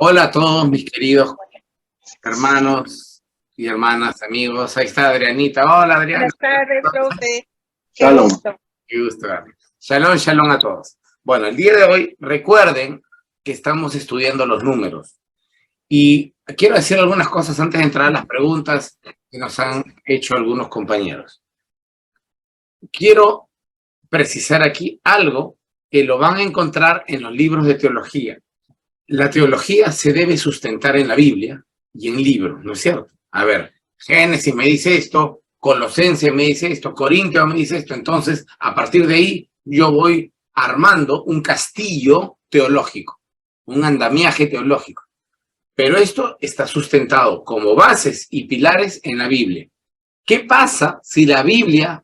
Hola a todos mis queridos hermanos y hermanas, amigos. Ahí está Adrianita. Hola, Adriana. Buenas tardes, profe. Shalom. Qué gusto. Shalom, shalom a todos. Bueno, el día de hoy, recuerden que estamos estudiando los números. Y quiero decir algunas cosas antes de entrar a las preguntas que nos han hecho algunos compañeros. Quiero precisar aquí algo que lo van a encontrar en los libros de teología. La teología se debe sustentar en la Biblia y en libros, ¿no es cierto? A ver, Génesis me dice esto, Colosenses me dice esto, Corintios me dice esto, entonces a partir de ahí yo voy armando un castillo teológico, un andamiaje teológico. Pero esto está sustentado como bases y pilares en la Biblia. ¿Qué pasa si la Biblia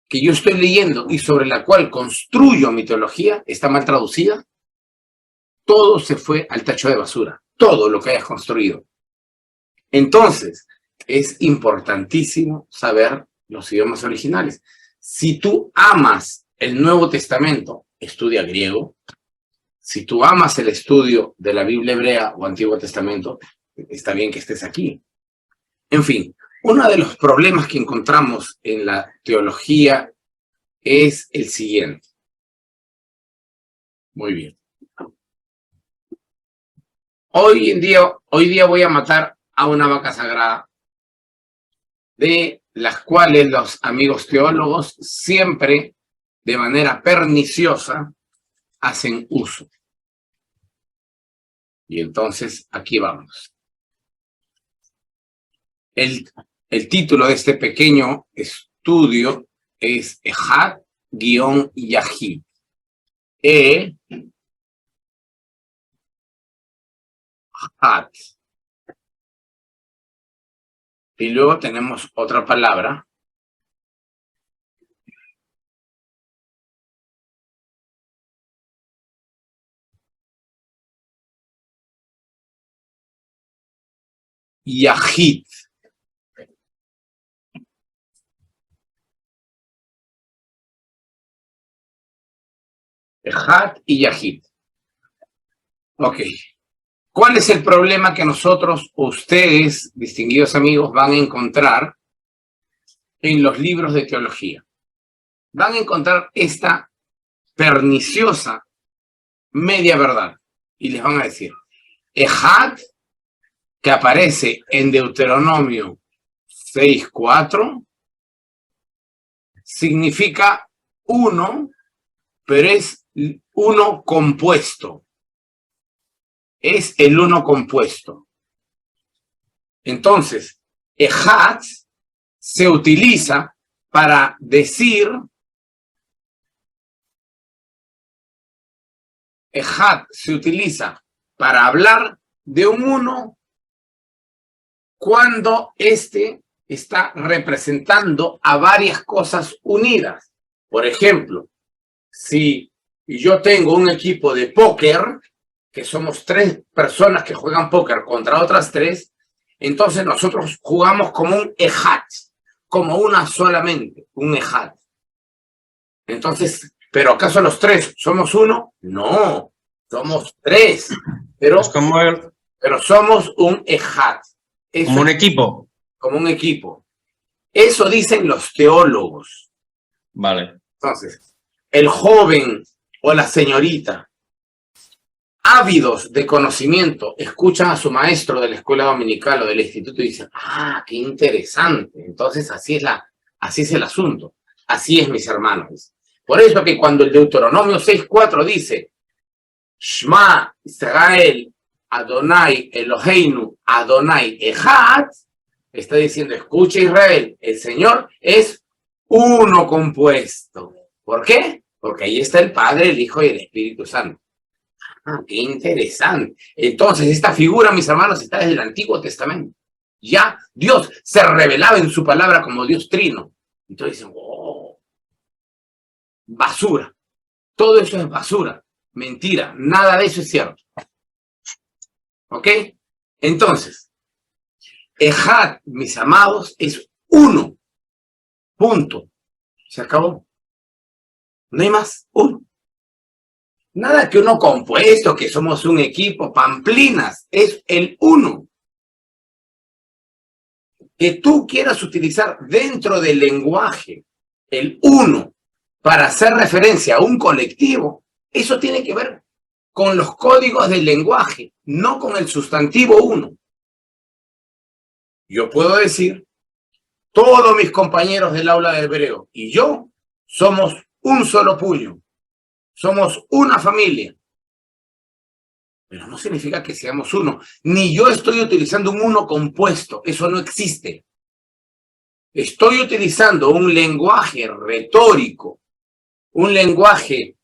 que yo estoy leyendo y sobre la cual construyo mi teología está mal traducida? Todo se fue al tacho de basura, todo lo que hayas construido. Entonces, es importantísimo saber los idiomas originales. Si tú amas el Nuevo Testamento, estudia griego. Si tú amas el estudio de la Biblia hebrea o Antiguo Testamento, está bien que estés aquí. En fin, uno de los problemas que encontramos en la teología es el siguiente. Muy bien. Hoy día voy a matar a una vaca sagrada, de las cuales los amigos teólogos siempre, de manera perniciosa, hacen uso. Y entonces, aquí vamos. El título de este pequeño estudio es Ejad-Yahid. Ejad. Y luego tenemos otra palabra. Yahid. Ejad y Yahid. Ok. ¿Cuál es el problema que nosotros, ustedes, distinguidos amigos, van a encontrar en los libros de teología? Van a encontrar esta perniciosa media verdad. Y les van a decir, Ejad, que aparece en Deuteronomio 6:4, significa uno, pero es uno compuesto. Es el uno compuesto. Entonces, Ejad se utiliza para decir, Ejad se utiliza para hablar de un uno cuando éste está representando a varias cosas unidas. Por ejemplo, si yo tengo un equipo de póker, que somos 3 personas que juegan póker contra otras 3, entonces nosotros jugamos como un ejad, como una solamente, un ejad. Entonces, ¿pero acaso los 3 somos uno? No, somos 3, pero somos un ejad. Como un equipo. Como un equipo. Eso dicen los teólogos. Vale. Entonces, el joven o la señorita, ávidos de conocimiento, escuchan a su maestro de la escuela dominical o del instituto y dicen, ¡ah, qué interesante! Entonces, así es el asunto. Así es, mis hermanos. Por eso que cuando el Deuteronomio 6:4 dice, Shema Israel, Adonai Eloheinu, Adonai Ejad, está diciendo, escucha Israel, el Señor es uno compuesto. ¿Por qué? Porque ahí está el Padre, el Hijo y el Espíritu Santo. Ah, qué interesante. Entonces, esta figura, mis hermanos, está desde el Antiguo Testamento. Ya Dios se revelaba en su palabra como Dios trino. Entonces dicen, oh, basura. Todo eso es basura. Mentira. Nada de eso es cierto. ¿Ok? Entonces, Ejad, mis amados, es uno. Punto. Se acabó. No hay más. Uno. Nada que uno compuesto, que somos un equipo, pamplinas, es el uno. Que tú quieras utilizar dentro del lenguaje el uno para hacer referencia a un colectivo, eso tiene que ver con los códigos del lenguaje, no con el sustantivo uno. Yo puedo decir, todos mis compañeros del aula de hebreo y yo somos un solo puño, somos una familia. Pero no significa que seamos uno. Ni yo estoy utilizando un uno compuesto, eso no existe. Estoy utilizando un lenguaje retórico, un lenguaje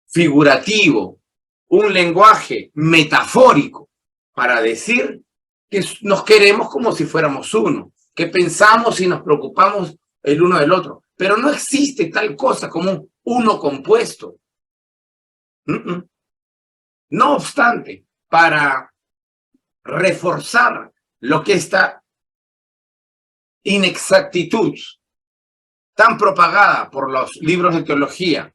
figurativo, un lenguaje metafórico para decir que nos queremos como si fuéramos uno, que pensamos y nos preocupamos el uno del otro. Pero no existe tal cosa como un uno compuesto. No obstante, para reforzar lo que esta inexactitud tan propagada por los libros de teología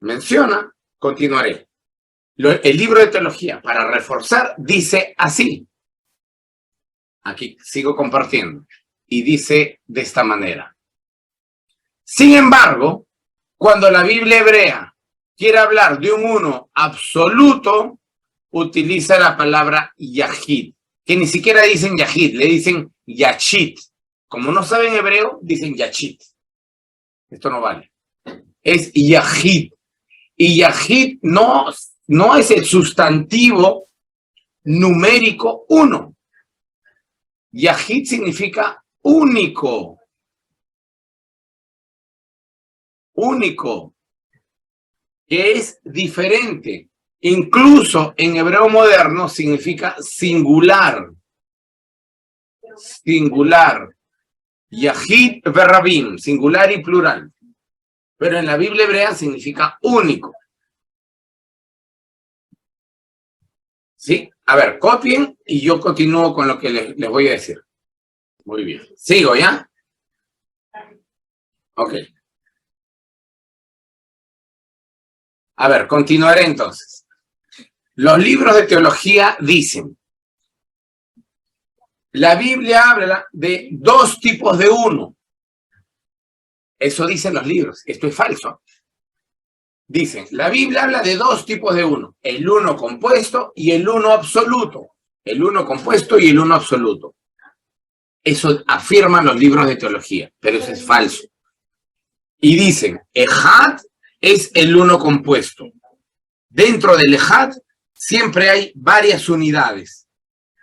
menciona, continuaré. El libro de teología, para reforzar, dice así. Aquí sigo compartiendo. Y dice de esta manera. Sin embargo, cuando la Biblia hebrea quiere hablar de un uno absoluto, utiliza la palabra yahid, que ni siquiera dicen yahid, le dicen yachit. Como no saben hebreo, dicen yachit. Esto no vale. Es yahid. Y yahid no es el sustantivo numérico uno. Yahid significa único. Único. Que es diferente. Incluso en hebreo moderno significa singular. Singular. Yahid verrabim, singular y plural. Pero en la Biblia hebrea significa único. ¿Sí? A ver, copien y yo continúo con lo que les voy a decir. Muy bien. ¿Sigo ya? Ok. A ver, continuaré entonces. Los libros de teología dicen, la Biblia habla de dos tipos de uno. Eso dicen los libros. Esto es falso. Dicen, la Biblia habla de dos tipos de uno. El uno compuesto y el uno absoluto. El uno compuesto y el uno absoluto. Eso afirman los libros de teología, pero eso es falso. Y dicen, Ejad es el uno compuesto. Dentro del Ejad siempre hay varias unidades.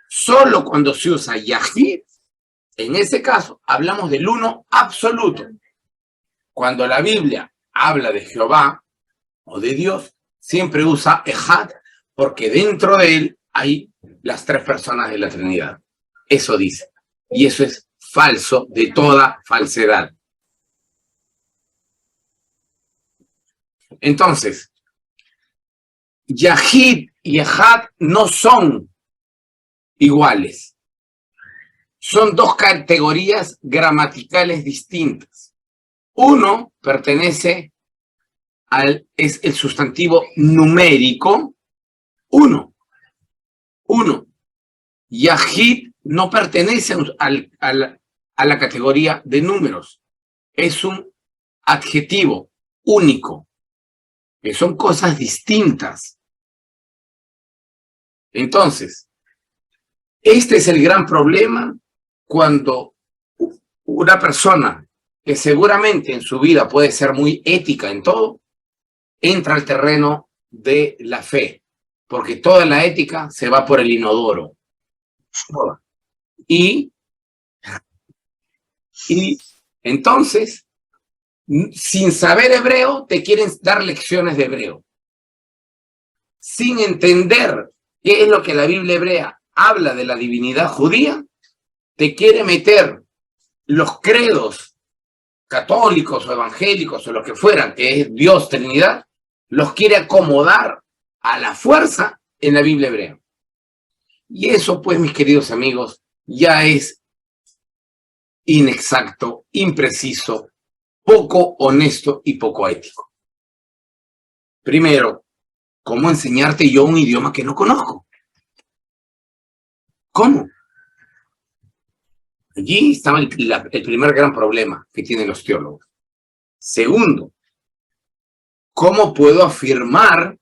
Solo cuando se usa Yahid, en ese caso, hablamos del uno absoluto. Cuando la Biblia habla de Jehová o de Dios, siempre usa Ejad, porque dentro de él hay las tres personas de la Trinidad. Eso dice. Y eso es falso de toda falsedad. Entonces, Yahid y Ejad no son iguales. Son dos categorías gramaticales distintas. Uno pertenece es el sustantivo numérico, uno. Yahid no pertenece a la categoría de números. Es un adjetivo único, que son cosas distintas. Entonces, este es el gran problema cuando una persona que seguramente en su vida puede ser muy ética en todo, entra al terreno de la fe, porque toda la ética se va por el inodoro. Y entonces, sin saber hebreo, te quieren dar lecciones de hebreo. Sin entender qué es lo que la Biblia hebrea habla de la divinidad judía, te quiere meter los credos católicos o evangélicos o lo que fueran, que es Dios, Trinidad, los quiere acomodar a la fuerza en la Biblia hebrea. Y eso, pues, mis queridos amigos, ya es inexacto, impreciso, poco honesto y poco ético. Primero, ¿cómo enseñarte yo un idioma que no conozco? ¿Cómo? Allí estaba el primer gran problema que tienen los teólogos. Segundo, ¿cómo puedo afirmar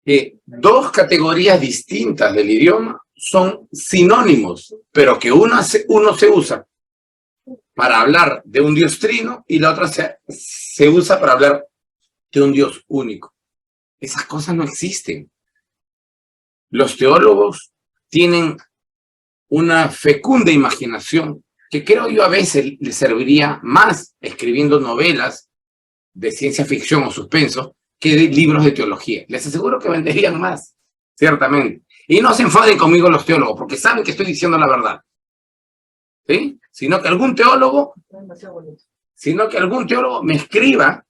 que dos categorías distintas del idioma son sinónimos, pero que uno se usa para hablar de un Dios trino y la otra se usa para hablar de un Dios único? Esas cosas no existen. Los teólogos tienen una fecunda imaginación que creo yo a veces les serviría más escribiendo novelas de ciencia ficción o suspenso que de libros de teología. Les aseguro que venderían más, ciertamente. Y no se enfaden conmigo los teólogos, porque saben que estoy diciendo la verdad. ¿Sí? Sino que algún teólogo me escriba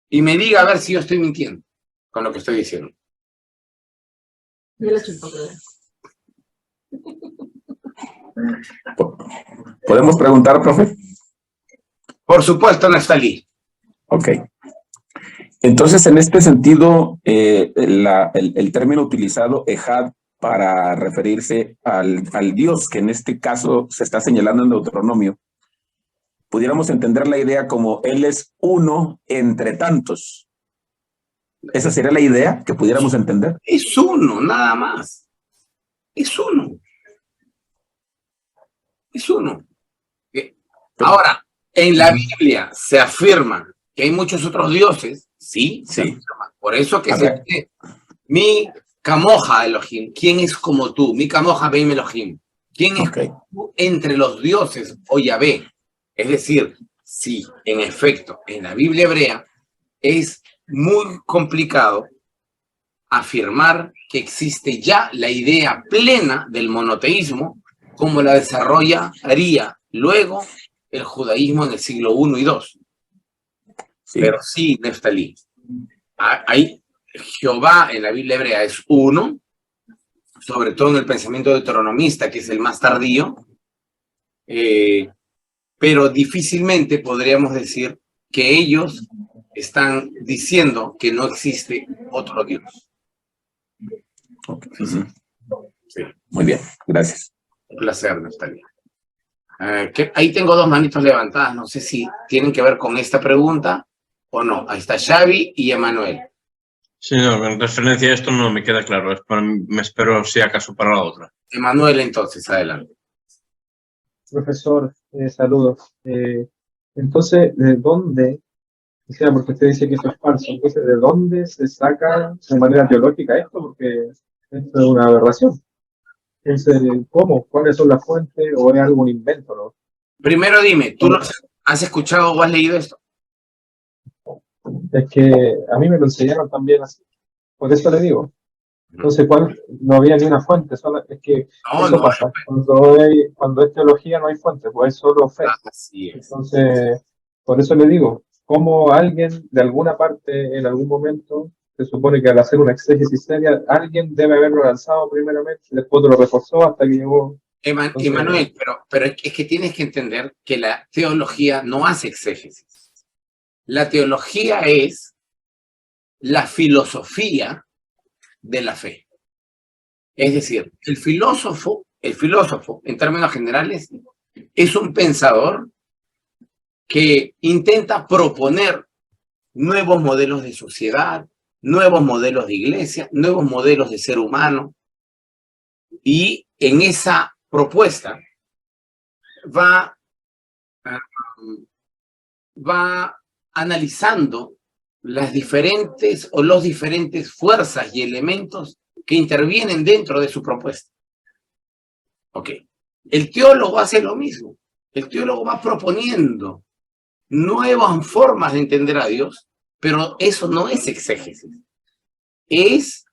y me diga a ver si yo estoy mintiendo con lo que estoy diciendo. ¿Podemos preguntar, profe? Por supuesto, Neftalí. Ok. Entonces, en este sentido, el término utilizado, Ejad, para referirse al Dios, que en este caso se está señalando en Deuteronomio, pudiéramos entender la idea como Él es uno entre tantos. ¿Esa sería la idea que pudiéramos entender? Es uno, nada más. Es uno. Es uno. Ahora, en la Biblia se afirma que hay muchos otros dioses, sí, sí. Por eso que se dice, mi Kamoja Elohim, ¿quién es como tú? Mi Kamoja Beim Elohim, ¿quién es como tú entre los dioses o Yahvé? Es decir, sí, en efecto, en la Biblia hebrea es muy complicado afirmar que existe ya la idea plena del monoteísmo como la desarrollaría luego el judaísmo en el siglo I y II. Sí. Pero sí, Neftalí, hay Jehová en la Biblia hebrea es uno, sobre todo en el pensamiento deuteronomista, que es el más tardío, pero difícilmente podríamos decir que ellos están diciendo que no existe otro Dios. Okay. Sí. Muy bien, gracias. Un placer, Neftalí. Ahí tengo dos manitos levantadas, no sé si tienen que ver con esta pregunta o no. Ahí está Xavi y Emanuel. Sí, no, en referencia a esto no me queda claro. Me espero si acaso para la otra. Emanuel, entonces, adelante. Profesor, saludos. Entonces, ¿de dónde? Quisiera, porque usted dice que eso es falso. Entonces, ¿de dónde se saca de manera teológica esto? Porque esto es una aberración. Entonces, ¿cómo? ¿Cuáles son las fuentes? ¿O es algún invento, no? Primero dime, ¿tú has escuchado o has leído esto? Es que a mí me lo enseñaron también así. Por eso le digo. Entonces, no había ni una fuente. Es que eso pasa. Cuando es teología no hay fuente, pues es solo fe. Así es. Entonces, por eso le digo, ¿cómo alguien de alguna parte, en algún momento, se supone que al hacer una exégesis seria, alguien debe haberlo lanzado primeramente, después lo reforzó hasta que llegó? Emanuel, pero es que tienes que entender que la teología no hace exégesis. La teología es la filosofía de la fe. Es decir, el filósofo, en términos generales, es un pensador que intenta proponer nuevos modelos de sociedad, nuevos modelos de iglesia, nuevos modelos de ser humano, y en esa propuesta va analizando las diferentes o los diferentes fuerzas y elementos que intervienen dentro de su propuesta. Ok. El teólogo hace lo mismo. El teólogo va proponiendo nuevas formas de entender a Dios, pero eso no es exégesis. Es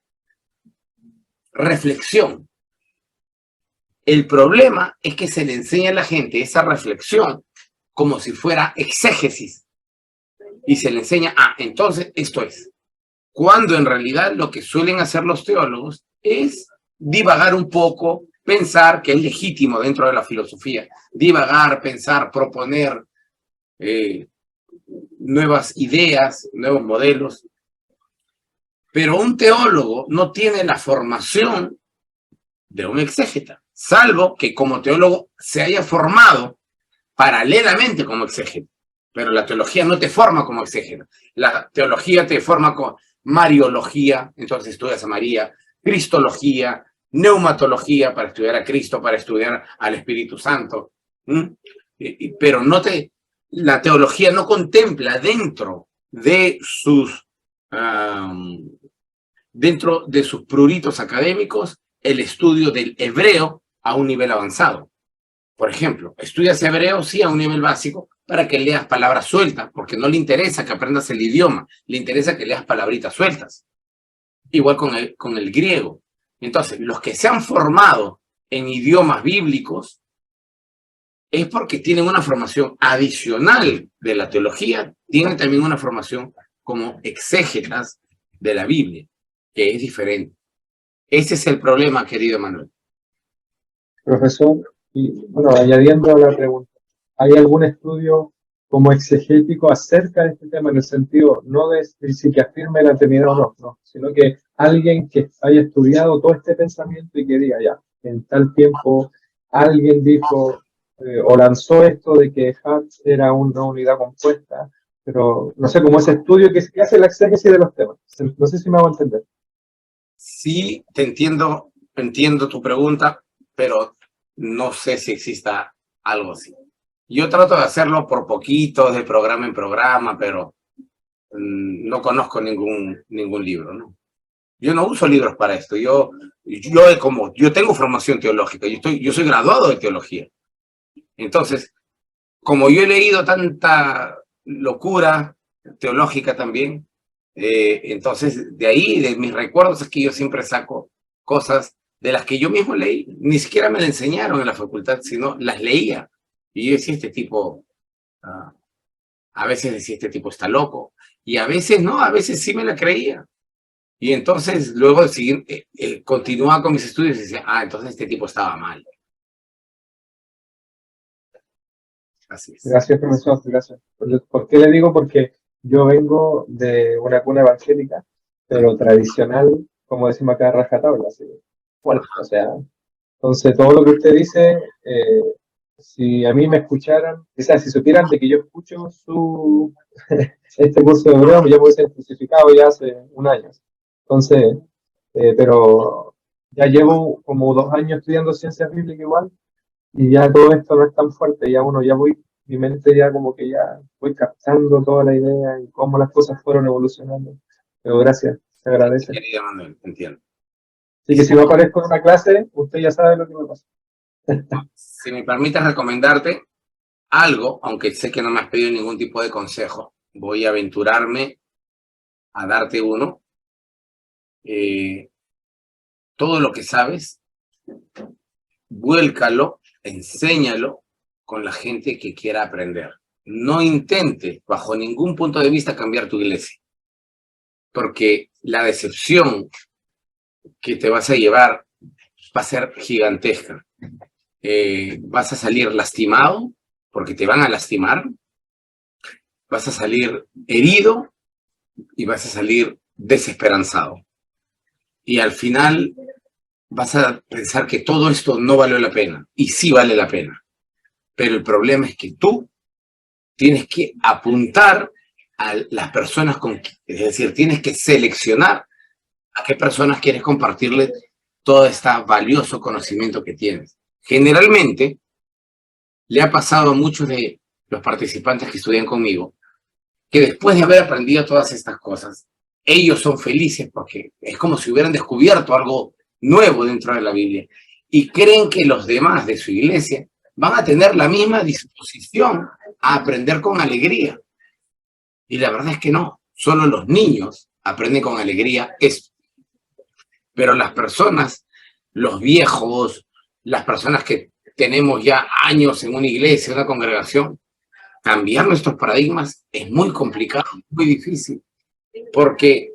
reflexión. El problema es que se le enseña a la gente esa reflexión como si fuera exégesis. Y se le enseña, entonces esto es. Cuando en realidad lo que suelen hacer los teólogos es divagar un poco, pensar que es legítimo dentro de la filosofía, divagar, pensar, proponer nuevas ideas, nuevos modelos, Pero un teólogo no tiene la formación de un exégeta, salvo que como teólogo se haya formado paralelamente como exégeta. Pero la teología no te forma como exégeta. La teología te forma con mariología, entonces estudias a María, cristología, neumatología para estudiar a Cristo, para estudiar al Espíritu Santo. Pero la teología no contempla dentro de sus pruritos académicos el estudio del hebreo a un nivel avanzado. Por ejemplo, estudias hebreo, sí, a un nivel básico, para que leas palabras sueltas, porque no le interesa que aprendas el idioma, le interesa que leas palabritas sueltas. Igual con el griego. Entonces, los que se han formado en idiomas bíblicos es porque tienen una formación adicional de la teología, tienen también una formación como exégetas de la Biblia, que es diferente. Ese es el problema, querido Manuel. Profesor, y bueno, añadiendo a la pregunta, ¿hay algún estudio como exegético acerca de este tema en el sentido no de si que afirme la Trinidad o no, sino que alguien que haya estudiado todo este pensamiento y que diga ya, en tal tiempo alguien dijo o lanzó esto de que Hertz era una unidad compuesta, pero no sé, como ese estudio que hace la exégesis de los temas? No sé si me hago entender. Sí, te entiendo tu pregunta, pero no sé si exista algo así. Yo trato de hacerlo por poquito, de programa en programa, pero no conozco ningún libro, ¿no? Yo no uso libros para esto. Yo tengo formación teológica, yo soy graduado de teología. Entonces, como yo he leído tanta locura teológica también, entonces de ahí, de mis recuerdos, es que yo siempre saco cosas de las que yo mismo leí. Ni siquiera me las enseñaron en la facultad, sino las leía. Y yo decía, a veces decía, este tipo está loco. Y a veces no, a veces sí me la creía. Y entonces luego continuaba con mis estudios y decía, entonces este tipo estaba mal. Así es. Gracias, profesor, gracias. ¿Por qué le digo? Porque yo vengo de una cuna evangélica, pero tradicional, como decimos acá, rajatabla, así, fuerte. O sea, entonces todo lo que usted dice, si a mí me escucharan, o sea, si supieran de que yo escucho este curso de hebreo, ya puede ser crucificado ya hace un año. Entonces, pero ya llevo como 2 años estudiando ciencias bíblicas igual, y ya todo esto no es tan fuerte, mi mente ya como que ya voy captando toda la idea y cómo las cosas fueron evolucionando. Pero gracias, se agradece. Querida Manuel, entiendo. Así que si no aparezco en una clase, usted ya sabe lo que me pasa. Si me permites recomendarte algo, aunque sé que no me has pedido ningún tipo de consejo, voy a aventurarme a darte uno. Todo lo que sabes, vuélcalo, enséñalo con la gente que quiera aprender. No intentes, bajo ningún punto de vista, cambiar tu iglesia, porque la decepción que te vas a llevar va a ser gigantesca. Vas a salir lastimado, porque te van a lastimar, vas a salir herido y vas a salir desesperanzado. Y al final vas a pensar que todo esto no valió la pena, y sí vale la pena. Pero el problema es que tú tienes que apuntar a las personas es decir, tienes que seleccionar a qué personas quieres compartirle todo este valioso conocimiento que tienes. Generalmente, le ha pasado a muchos de los participantes que estudian conmigo, que después de haber aprendido todas estas cosas, ellos son felices porque es como si hubieran descubierto algo nuevo dentro de la Biblia y creen que los demás de su iglesia van a tener la misma disposición a aprender con alegría. Y la verdad es que no, solo los niños aprenden con alegría esto. Pero las personas, los viejos, las personas que tenemos ya años en una iglesia, en una congregación, cambiar nuestros paradigmas es muy complicado, muy difícil, porque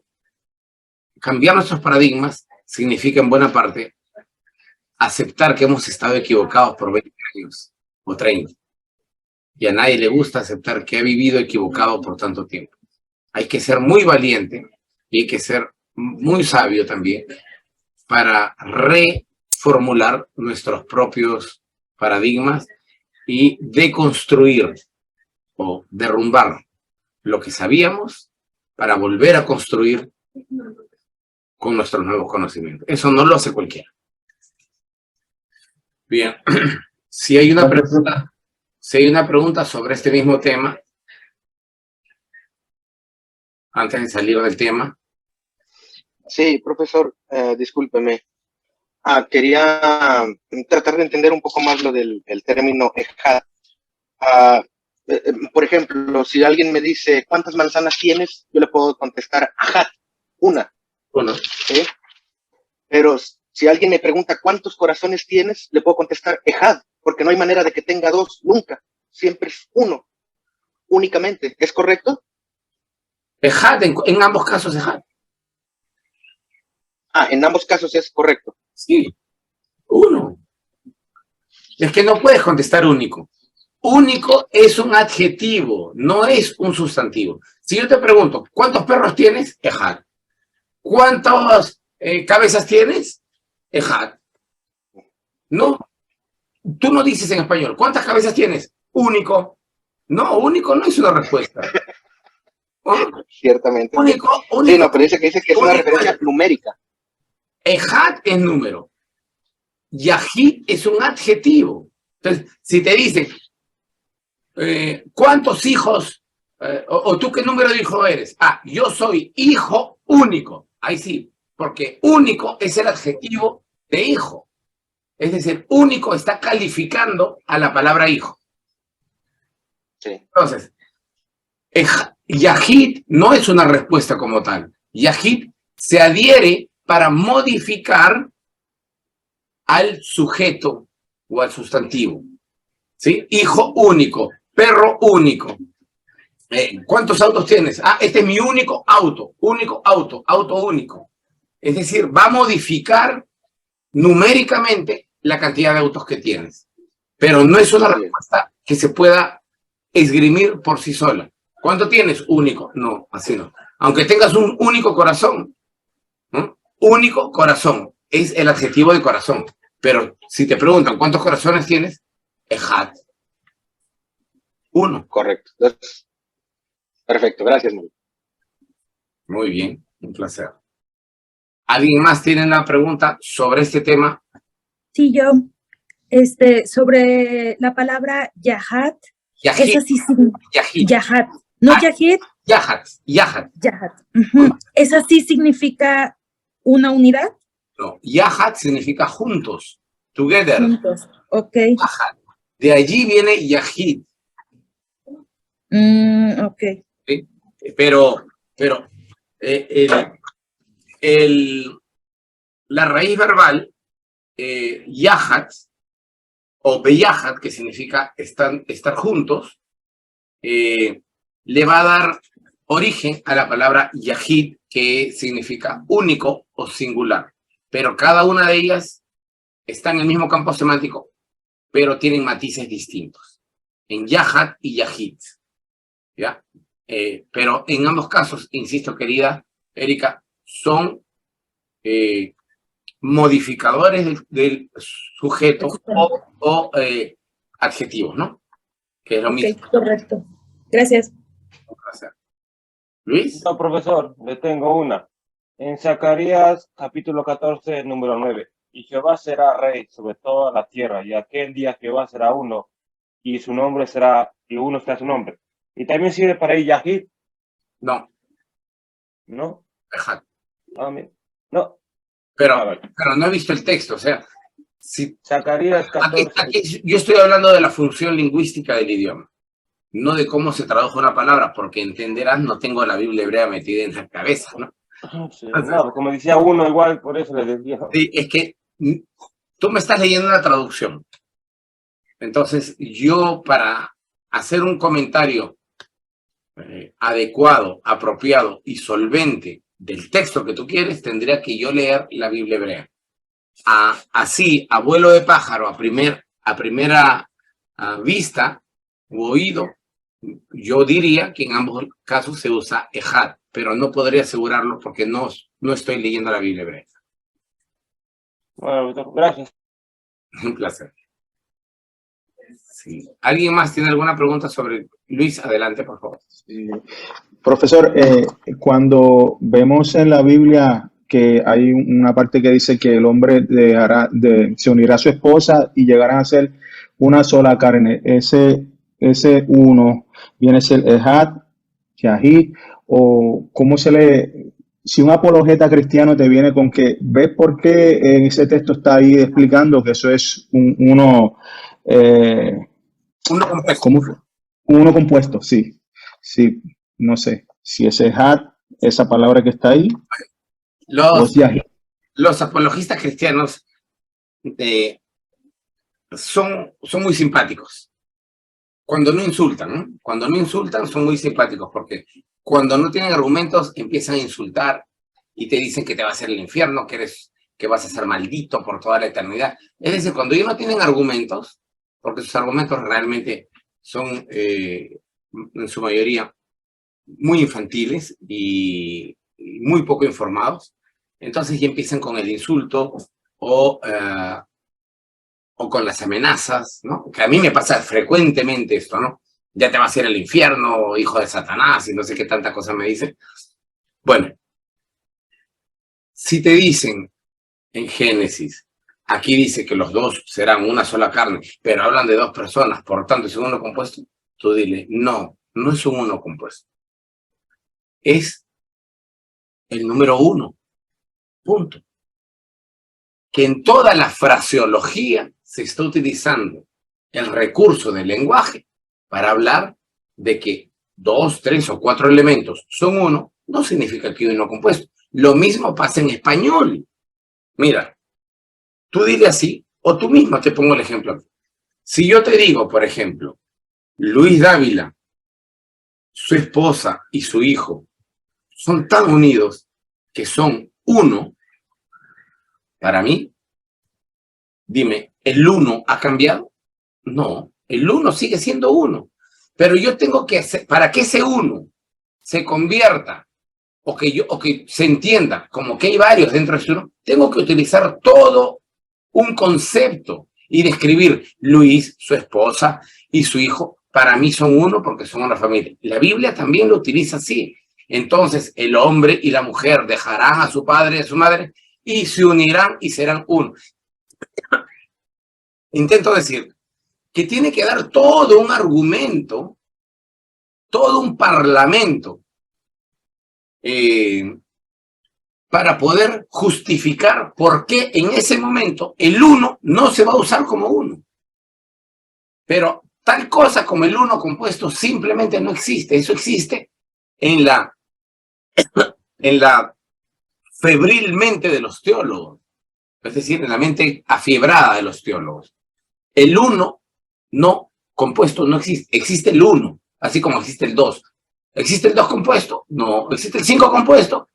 cambiar nuestros paradigmas significa en buena parte aceptar que hemos estado equivocados por 20 años o 30. Y a nadie le gusta aceptar que ha vivido equivocado por tanto tiempo. Hay que ser muy valiente y hay que ser muy sabio también, para reformular nuestros propios paradigmas y deconstruir o derrumbar lo que sabíamos para volver a construir con nuestros nuevos conocimientos. Eso no lo hace cualquiera. Bien, si hay una pregunta sobre este mismo tema, antes de salir del tema. Sí, profesor, discúlpeme. Quería tratar de entender un poco más lo del término ejad. Por ejemplo, si alguien me dice, ¿cuántas manzanas tienes? Yo le puedo contestar, ajad, una. Bueno, ¿Sí? Pero si alguien me pregunta, ¿cuántos corazones tienes? Le puedo contestar, ejad, porque no hay manera de que tenga dos, nunca. Siempre es uno, únicamente. ¿Es correcto? ejad, en ambos casos ejad. En ambos casos es correcto. Sí, uno. Es que no puedes contestar único. Único es un adjetivo, no es un sustantivo. Si yo te pregunto, ¿cuántos perros tienes? Ejad. ¿Cuántas cabezas tienes? Ejad. No, tú no dices en español, ¿cuántas cabezas tienes? Único. No, único no es una respuesta. Ciertamente. Único. Sí, no, pero dice que es una referencia numérica. Ejad es número. Yahid es un adjetivo. Entonces, si te dicen, ¿cuántos hijos? O tú qué número de hijo eres. Yo soy hijo único. Ahí sí, porque único es el adjetivo de hijo. Es decir, único está calificando a la palabra hijo. Sí. Entonces, Yahid no es una respuesta como tal. Yahid se adhiere para modificar al sujeto o al sustantivo. ¿Sí? Hijo único, perro único. ¿Cuántos autos tienes? Este es mi único auto, auto único. Es decir, va a modificar numéricamente la cantidad de autos que tienes. Pero no es una respuesta que se pueda esgrimir por sí sola. ¿Cuánto tienes? Único. No, así no. Aunque tengas un único corazón, ¿no? Único corazón es el adjetivo de corazón. Pero si te preguntan cuántos corazones tienes, ejad. Uno. Correcto. Entonces, perfecto. Gracias, Mario. Muy bien, un placer. ¿Alguien más tiene una pregunta sobre este tema? Sí, yo. Sobre la palabra yahad. Yahid. Esa sí, Yahid. Yahad. No yahid. Yahad. Yahad. ¿Esa sí significa una unidad? No, yahad significa juntos, together. Juntos, ok. Yahad. De allí viene yahid. Ok. ¿Sí? Pero la raíz verbal, yahad, o beyahad, que significa estar juntos, le va a dar origen a la palabra yahid, que significa único o singular. Pero cada una de ellas está en el mismo campo semántico, pero tienen matices distintos. En yahad y yahid. ¿Ya? Pero en ambos casos, insisto, querida Erika, son modificadores del sujeto o adjetivos, ¿no? Que es lo mismo. Correcto. Gracias. Luis. No, profesor, le tengo una. En Zacarías, capítulo 14, número 9. Y Jehová será rey sobre toda la tierra, y aquel día Jehová será uno, y su nombre será, y uno será su nombre. ¿Y también sirve para ir Yahid? No. ¿No? Ejad. No. Pero no he visto el texto, o sea, si Zacarías 14. aquí yo estoy hablando de la función lingüística del idioma, no de cómo se tradujo una palabra, porque entenderás, no tengo la Biblia hebrea metida en la cabeza, ¿no? Sí, no, como decía uno igual, por eso le decía. Sí, es que tú me estás leyendo la traducción. Entonces, yo para hacer un comentario adecuado, apropiado y solvente del texto que tú quieres, tendría que yo leer la Biblia hebrea. Así, a vuelo de pájaro, a primera vista u oído, Yo diría que en ambos casos se usa ejad, pero no podría asegurarlo porque no estoy leyendo la Biblia hebrea. Bueno, doctor, gracias. Un placer. Sí. ¿Alguien más tiene alguna pregunta sobre Luis? Adelante, por favor. Sí. Profesor, cuando vemos en la Biblia que hay una parte que dice que el hombre se unirá a su esposa y llegarán a ser una sola carne, ese uno viene a ser Ejad, Yahid, o cómo si un apologeta cristiano te viene con que, ¿ves por qué en ese texto está ahí explicando que eso es uno compuesto? ¿Cómo fue? Uno compuesto, sí. Sí, no sé si ese Ejad, esa palabra que está ahí, Los apologistas cristianos son muy simpáticos. Cuando no insultan, ¿no? Cuando no insultan son muy simpáticos porque cuando no tienen argumentos empiezan a insultar y te dicen que te va a hacer el infierno, que vas a ser maldito por toda la eternidad. Es decir, cuando ellos no tienen argumentos, porque sus argumentos realmente son en su mayoría muy infantiles y muy poco informados, entonces ya empiezan con el insulto o con las amenazas, ¿no? Que a mí me pasa frecuentemente esto, ¿no? Ya te vas a ir al infierno, hijo de Satanás, y no sé qué tanta cosa me dicen. Bueno, si te dicen en Génesis, aquí dice que los dos serán una sola carne, pero hablan de dos personas, por tanto es un uno compuesto, tú dile, no es un uno compuesto. Es el número uno, punto. Que en toda la fraseología se está utilizando el recurso del lenguaje para hablar de que 2, 3 o 4 elementos son uno, no significa que uno compuesto. Lo mismo pasa en español. Mira, tú dile así, o tú mismo te pongo el ejemplo. Si yo te digo, por ejemplo, Luis Dávila, su esposa y su hijo son tan unidos que son uno, para mí, dime, ¿el uno ha cambiado? No, el uno sigue siendo uno. Pero yo tengo que hacer, para que ese uno se convierta o que se entienda como que hay varios dentro de ese uno, tengo que utilizar todo un concepto y describir Luis, su esposa y su hijo. Para mí son uno porque son una familia. La Biblia también lo utiliza así. Entonces el hombre y la mujer dejarán a su padre y a su madre y se unirán y serán uno. Intento decir que tiene que dar todo un argumento, todo un parlamento para poder justificar por qué en ese momento el uno no se va a usar como uno. Pero tal cosa como el uno compuesto simplemente no existe. Eso existe en la febril mente de los teólogos, es decir, en la mente afiebrada de los teólogos. El uno no compuesto no existe. Existe el uno, así como existe el dos. ¿Existe el 2 compuesto? No. ¿Existe el 5 compuesto?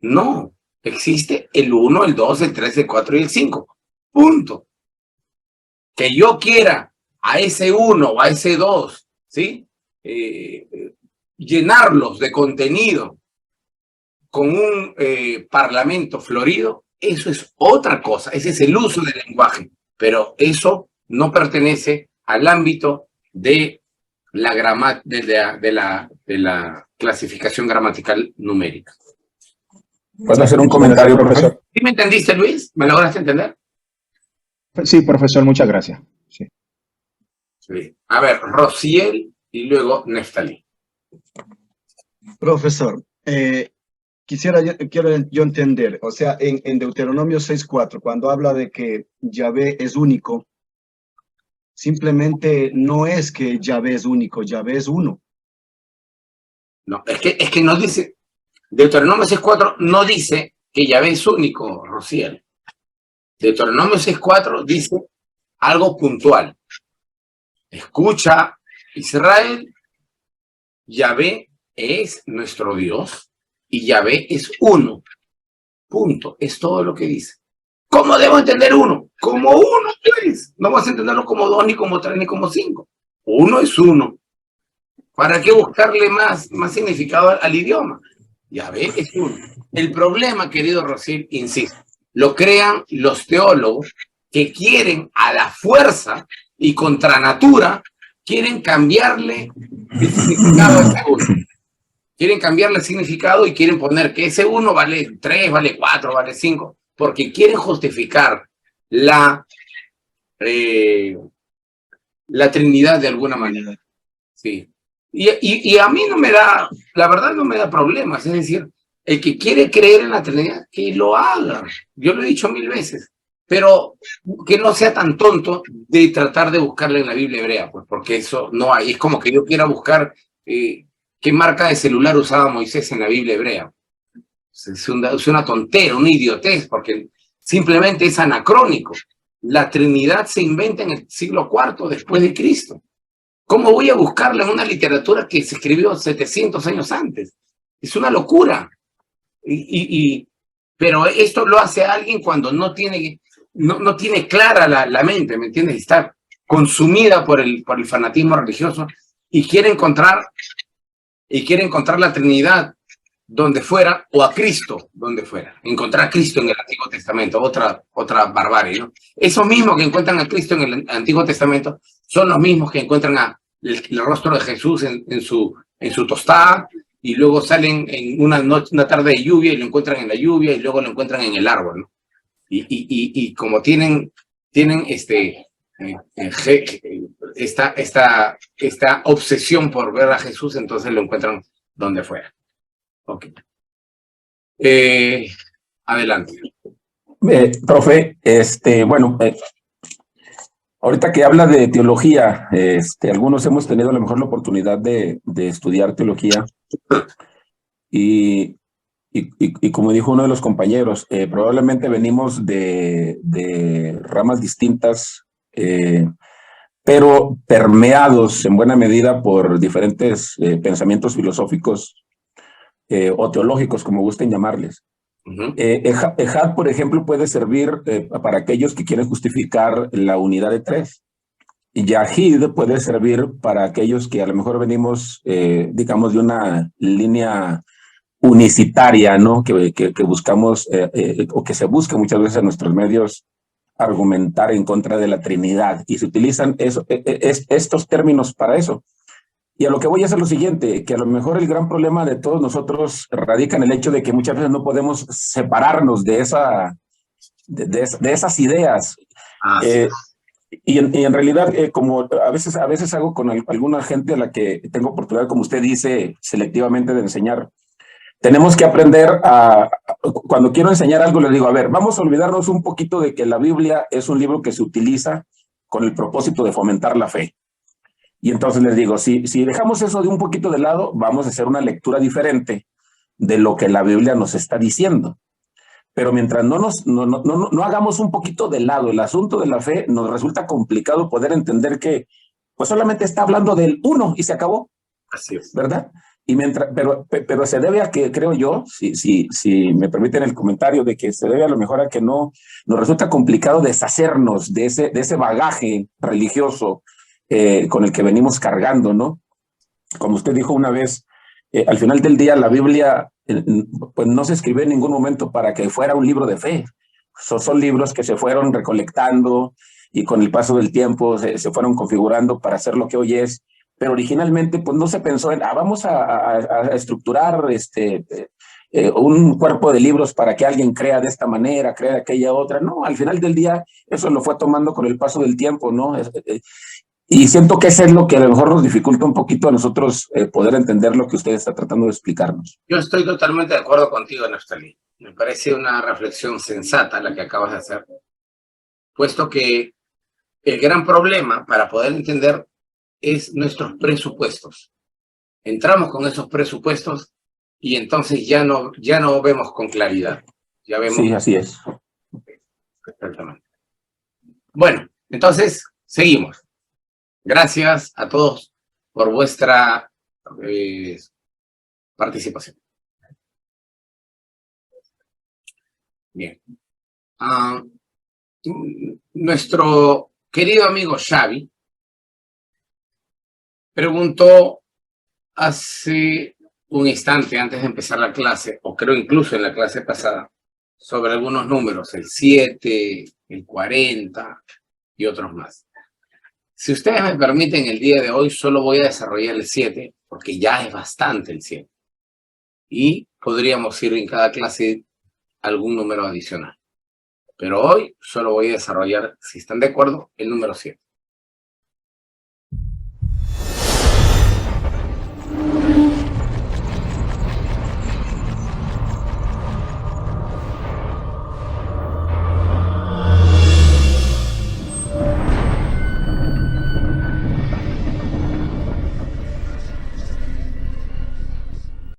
No. Existe el 1, el 2, el 3, el 4 y el 5. Punto. Que yo quiera a ese 1 o a ese 2, ¿sí? Llenarlos de contenido con un parlamento florido, eso es otra cosa. Ese es el uso del lenguaje. Pero eso no pertenece al ámbito de la clasificación gramatical numérica. ¿Puedo hacer un comentario, profesor? ¿Sí me entendiste, Luis? ¿Me lograste entender? Sí, profesor, muchas gracias. Sí. Sí. A ver, Rociel y luego Neftalí. Profesor, quiero yo entender, o sea, en Deuteronomio 6:4, cuando habla de que Yahvé es único, simplemente no es que Yahvé es único, Yahvé es uno. No, es que no dice, Deuteronomio 6:4 no dice que Yahvé es único, Rociel. Deuteronomio 6:4 dice algo puntual. Escucha, Israel, Yahvé es nuestro Dios y Yahvé es uno. Punto. Es todo lo que dice. ¿Cómo debo entender uno? Como uno, pues. No vas a entenderlo como 2, ni como 3, ni como 5. Uno es uno. ¿Para qué buscarle más significado al idioma? Ya ve, es uno. El problema, querido Rosel, insisto, lo crean los teólogos que quieren a la fuerza y contra natura, quieren cambiarle el significado a ese uno. Quieren cambiarle el significado y quieren poner que ese uno vale 3, vale 4, vale 5, porque quieren justificar la Trinidad de alguna manera. Sí. Y a mí no me da, la verdad no me da problemas, es decir, el que quiere creer en la Trinidad, que lo haga. Yo lo he dicho 1000 veces, pero que no sea tan tonto de tratar de buscarle en la Biblia hebrea, pues, porque eso no hay. Es como que yo quiera buscar qué marca de celular usaba Moisés en la Biblia hebrea. Es una tontera, una idiotez, porque simplemente es anacrónico. La Trinidad se inventa en el siglo IV después de Cristo. ¿Cómo voy a buscarla en una literatura que se escribió 700 años antes? Es una locura. Pero esto lo hace alguien cuando no tiene clara la mente, ¿me entiendes? Está consumida por el fanatismo religioso y quiere encontrar la Trinidad donde fuera, o a Cristo donde fuera. Encontrar a Cristo en el Antiguo Testamento, otra barbarie, ¿no? Esos mismos que encuentran a Cristo en el Antiguo Testamento son los mismos que encuentran el rostro de Jesús en su tostada, y luego salen en una tarde de lluvia y lo encuentran en la lluvia, y luego lo encuentran en el árbol, ¿no? Y como tienen esta obsesión por ver a Jesús, entonces lo encuentran donde fuera. Ok. Adelante. Profe, bueno, ahorita que habla de teología, algunos hemos tenido a lo mejor la oportunidad de estudiar teología y como dijo uno de los compañeros, probablemente venimos de ramas distintas, pero permeados en buena medida por diferentes pensamientos filosóficos o teológicos, como gusten llamarles. Ejad, por ejemplo, puede servir para aquellos que quieren justificar la unidad de tres. Yahid puede servir para aquellos que a lo mejor venimos, digamos, de una línea unicitaria, ¿no? Que buscamos, o que se busca muchas veces en nuestros medios, argumentar en contra de la Trinidad. Y se utilizan estos términos para eso. Y a lo que voy a hacer lo siguiente, que a lo mejor el gran problema de todos nosotros radica en el hecho de que muchas veces no podemos separarnos de esas ideas. Y en realidad, como a veces hago con alguna gente a la que tengo oportunidad, como usted dice, selectivamente de enseñar, tenemos que aprender cuando quiero enseñar algo, les digo, a ver, vamos a olvidarnos un poquito de que la Biblia es un libro que se utiliza con el propósito de fomentar la fe. Y entonces les digo, si dejamos eso de un poquito de lado, vamos a hacer una lectura diferente de lo que la Biblia nos está diciendo. Pero mientras no hagamos un poquito de lado el asunto de la fe, nos resulta complicado poder entender que pues solamente está hablando del uno y se acabó. Así es. ¿Verdad? Pero se debe a que, creo yo, si me permiten el comentario, de que se debe a lo mejor a que nos resulta complicado deshacernos de ese bagaje religioso con el que venimos cargando, ¿no? Como usted dijo una vez, al final del día la Biblia pues no se escribió en ningún momento para que fuera un libro de fe. Son libros que se fueron recolectando y con el paso del tiempo se fueron configurando para hacer lo que hoy es. Pero originalmente pues no se pensó en, vamos a estructurar un cuerpo de libros para que alguien crea de esta manera, crea de aquella otra. No, al final del día eso lo fue tomando con el paso del tiempo, ¿no? Y siento que eso es lo que a lo mejor nos dificulta un poquito a nosotros poder entender lo que usted está tratando de explicarnos. Yo estoy totalmente de acuerdo contigo, Neftalí. Me parece una reflexión sensata la que acabas de hacer, puesto que el gran problema para poder entender es nuestros presupuestos. Entramos con esos presupuestos y entonces ya no vemos con claridad. Ya vemos. Sí, así es. Exactamente. Bueno, entonces seguimos. Gracias a todos por vuestra participación. Bien. Nuestro querido amigo Xavi preguntó hace un instante antes de empezar la clase, o creo incluso en la clase pasada, sobre algunos números, el 7, el 40 y otros más. Si ustedes me permiten, el día de hoy solo voy a desarrollar el 7, porque ya es bastante el 7. Y podríamos ir en cada clase algún número adicional. Pero hoy solo voy a desarrollar, si están de acuerdo, el número 7.